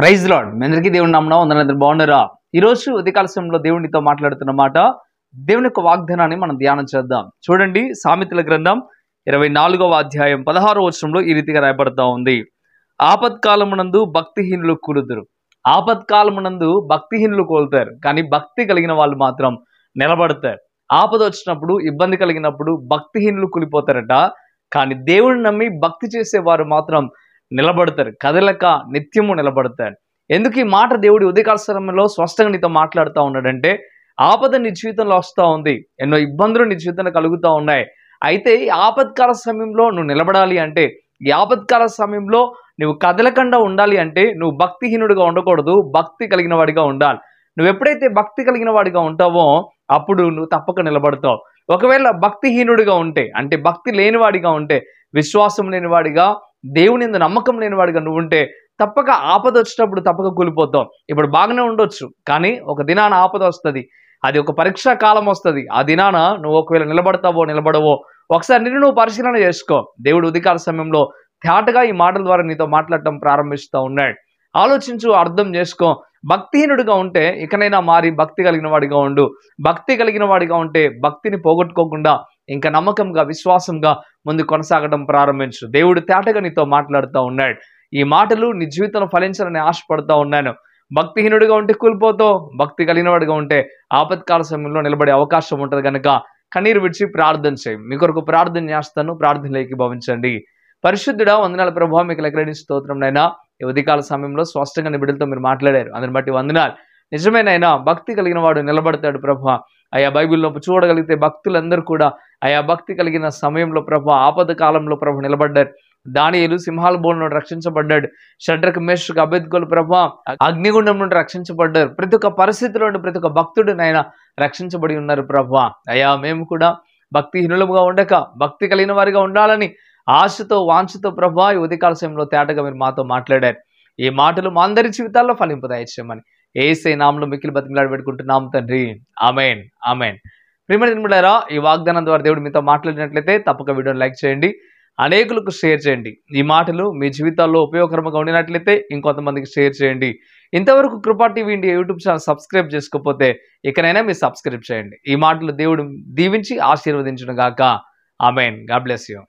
Praise lord. మీ అందరికీ దేవుని నామమున వందనాలు. బాగున్నారా? ఈరోజు ఉదయకాల సమయంలో దేవునితో మాట్లాడుతున్న మాట, దేవుని యొక్క వాగ్దానాన్ని మనం ధ్యానం చేద్దాం. చూడండి, సామెతల గ్రంథం 24వ అధ్యాయం 16వ వచనంలో ఈ రీతిగా రాయబడతా ఉంది. ఆపత్కాలమునందు భక్తిహీనులు కూలుదురు. ఆపత్కాలమునందు భక్తిహీనులు కోలుతారు, కానీ భక్తి కలిగిన వాళ్ళు మాత్రం నిలబడతారు. ఆపద వచ్చినప్పుడు, ఇబ్బంది కలిగినప్పుడు భక్తిహీనులు కూలిపోతారట, కానీ దేవుడిని నమ్మి భక్తి చేసేవారు మాత్రం నిలబడతారు, కదలక నిత్యము నిలబడతారు. ఎందుకు ఈ మాట దేవుడి ఉదయకాల సమయంలో స్పష్టంగా నీతో మాట్లాడుతూ ఉన్నాడంటే, ఆపద నీ జీవితంలో వస్తూ ఉంది, ఎన్నో ఇబ్బందులు నీ జీవితంలో కలుగుతూ ఉన్నాయి. అయితే ఈ ఆపత్కాల సమయంలో నువ్వు నిలబడాలి అంటే, ఈ ఆపత్కాల సమయంలో నువ్వు కదలకుండా ఉండాలి అంటే, నువ్వు భక్తిహీనుడిగా ఉండకూడదు, భక్తి కలిగిన వాడిగా ఉండాలి. నువ్వు ఎప్పుడైతే భక్తి కలిగిన వాడిగా ఉంటావో అప్పుడు నువ్వు తప్పక నిలబడతావు. ఒకవేళ భక్తిహీనుడిగా ఉంటే, అంటే భక్తి లేనివాడిగా ఉంటే, విశ్వాసం లేనివాడిగా, దేవుని యందు నమ్మకం లేనివాడిగా నువ్వు ఉంటే తప్పక ఆపద వచ్చినప్పుడు తప్పక కూలిపోతావు. ఇప్పుడు బాగానే ఉండొచ్చు, కానీ ఒక దినాన ఆపద వస్తుంది, అది ఒక పరీక్షా కాలం వస్తుంది. ఆ దినాన నువ్వు ఒకవేళ నిలబడతావో నిలబడవో ఒకసారి నిన్ను నువ్వు పరిశీలన చేసుకో. దేవుడు ఉదయకాల సమయంలో తేటగా ఈ మాటల ద్వారా నీతో మాట్లాడటం ప్రారంభిస్తూ ఉన్నాడు. ఆలోచించు, అర్థం చేసుకో. భక్తిహీనుడిగా ఉంటే ఇకనైనా మారి భక్తి కలిగిన వాడిగా ఉండు. భక్తి కలిగిన వాడిగా ఉంటే భక్తిని పోగొట్టుకోకుండా ఇంకా నమ్మకంగా, విశ్వాసంగా ముందు కొనసాగడం ప్రారంభించు. దేవుడు తేటగా నీతో మాట్లాడుతూ ఉన్నాడు. ఈ మాటలు నీ జీవితంలో ఫలించాలని ఆశపడుతూ ఉన్నాను. భక్తిహీనుడిగా ఉంటే కూలిపోతావు, భక్తి కలిగిన వాడిగా ఉంటే ఆపత్కాల సమయంలో నిలబడే అవకాశం ఉంటుంది. కనుక కన్నీరు విడిచి ప్రార్థన చేయి. మీ కొరకు ప్రార్థన చేస్తాను, ప్రార్థనలో ఏకీభవించండి. పరిశుద్ధుడా, వందనాల ప్రభువా, మీకు లెక్కలేని స్తోత్రం నైనా. ఈ ఉదయకాల సమయంలో స్పష్టంగా నీ బిడ్డలతో మీరు మాట్లాడారు, అందుని బట్టి వందనాలు. నిజమేనైనా భక్తి కలిగిన వాడు నిలబడతాడు ప్రభువా. అయా బైబిల్లో చూడగలిగితే భక్తులందరూ కూడా అయా భక్తి కలిగిన సమయంలో ప్రభువా, ఆపద కాలంలో ప్రభు నిలబడ్డారు. దానియేలు సింహాల బోను నుండి రక్షించబడ్డాడు. షడ్రకు, మేషకు, అబేద్గోలు ప్రభువా అగ్నిగుండం నుండి రక్షించబడ్డారు. ప్రతి ఒక్క పరిస్థితిలో నుండి ప్రతి ఒక్క భక్తుడినైనా రక్షించబడి ఉన్నారు ప్రభువా. అయా మేము కూడా భక్తిహీనులుగా ఉండక భక్తి కలిగిన వారిగా ఉండాలని ఆశతో, వాంఛతో ప్రభువా ఈ ఉదయకాల సమయంలో తేటగా మీరు మాతో మాట్లాడారు. ఈ మాటలు మా అందరి జీవితాల్లో ఫలింపు దయచేయమని యేసయ్య నామములో మిక్కిలి బతిమలాడి పెట్టుకుంటున్నాం తండ్రి. ఆమేన్, ఆమేన్. ప్రియమైన బిడ్డలారా, ఈ వాగ్దానం ద్వారా దేవుడు మీతో మాట్లాడినట్లయితే తప్పక వీడియోని లైక్ చేయండి, అనేకులకు షేర్ చేయండి. ఈ మాటలు మీ జీవితాల్లో ఉపయోగకరంగా ఉండినట్లయితే ఇంకొంతమందికి షేర్ చేయండి. ఇంతవరకు కృపా TV India YouTube channel subscribe చేసుకోకపోతే ఇకనైనా మీరు సబ్స్క్రైబ్ చేయండి. ఈ మాటలు దేవుడు దీవించి ఆశీర్వదించును గాక. ఆమేన్. God bless you.